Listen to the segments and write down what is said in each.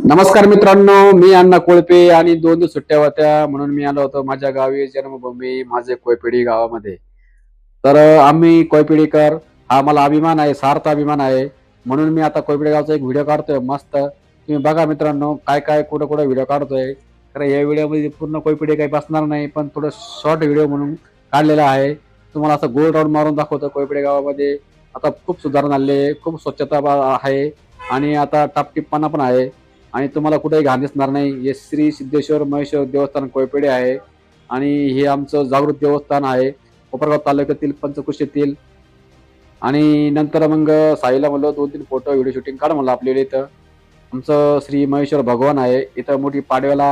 नमस्कार मित्रांनो, मी अण्णा कोळपे आणि 2 दिवस सुट्ट्या होत्या म्हणून मी आलो होतो माझ्या गावी जन्मभूमी माझे कोयपेडी गावामध्ये. तर आम्ही कोयपेडीकर हा मला अभिमान आहे, सार्थ अभिमान आहे. म्हणून मी आता कोयपेडी गावचा एक व्हिडिओ काढतोय मस्त. तुम्ही बघा मित्रांनो काय कुठं व्हिडिओ काढतोय. तर या व्हिडिओमध्ये पूर्ण कोयपेडी काही बसणार नाही, पण थोडं शॉर्ट व्हिडिओ म्हणून काढलेला आहे. तुम्हाला असं गोल राऊंड मारून दाखवतो कोयपेडी गावामध्ये. आता खूप सुधारणा झाली आहे, खूप स्वच्छता आहे आणि आता टापटीपपणा पण आहे. आणि तुम्हाला कुठेही घाण दिसणार नाही. हे श्री सिद्धेश्वर महेश्वर देवस्थान कोयपेडे आहे आणि हे आमचं जागृत देवस्थान आहे कोपरगाव तालुक्यातील पंचकृषीतील. आणि नंतर मग साईला म्हणलं 2-3 फोटो व्हिडिओ शूटिंग काढ म्हणलं आपल्याला. इथं आमचं श्री महेश्वर भगवान आहे. इथं मोठी पाडव्याला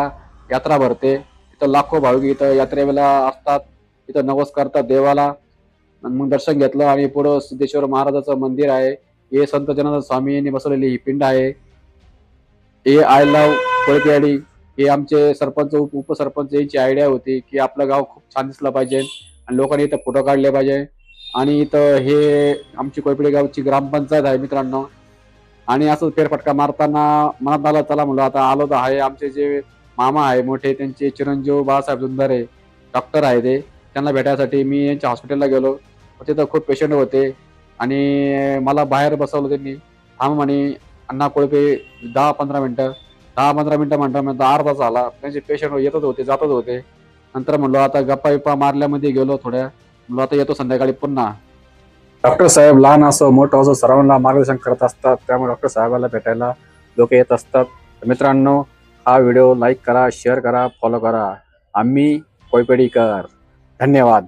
यात्रा भरते. इथं लाखो भाविक इथं यात्रेला असतात. इथं नवस करतात देवाला. मग दर्शन घेतलं आणि पुढं सिद्धेश्वर महाराजाचं मंदिर आहे. हे संत जनार्दन स्वामी यांनी बसवलेली ही पिंड आहे. हे आय लव्ह कोळपेवाडी हे आमचे सरपंच उपसरपंच यांची आयडिया होती की आपलं गाव खूप छान दिसलं पाहिजे आणि लोकांनी इथं फोटो काढले पाहिजे. आणि इथं हे आमची कोयपेडी गावची ग्रामपंचायत आहे मित्रांनो. आणि असं फेरफटका मारताना मनात आलं चला म्हणलं आता आलो तर आहे. आमचे जे मामा आहे मोठे त्यांचे चिरंजीव बाळासाहेब जुंदारे डॉक्टर आहे ते, त्यांना भेटायसाठी मी यांच्या हॉस्पिटलला गेलो. तिथं खूप पेशंट होते आणि मला बाहेर बसवलं त्यांनी. थांब म्हणे अण्णा कोळपे 10-15 मिनिटं. 10-15 मिनिटं म्हणता अर्धा तास झाला. त्यांचे पेशंट येतच होते जातच होते. नंतर म्हणलो आता गप्पा बिप्पा मारल्यामध्ये गेलो थोड्या. म्हणलो आता येतो संध्याकाळी पुन्हा. डॉक्टर साहेब लहान असो मोठं असो सर्वांना मार्गदर्शन करत असतात. त्यामुळे डॉक्टर साहेबाला भेटायला लोक येत असतात. मित्रांनो, हा व्हिडिओ लाईक करा, शेअर करा, फॉलो करा. आम्ही कोयपेडीकर. धन्यवाद.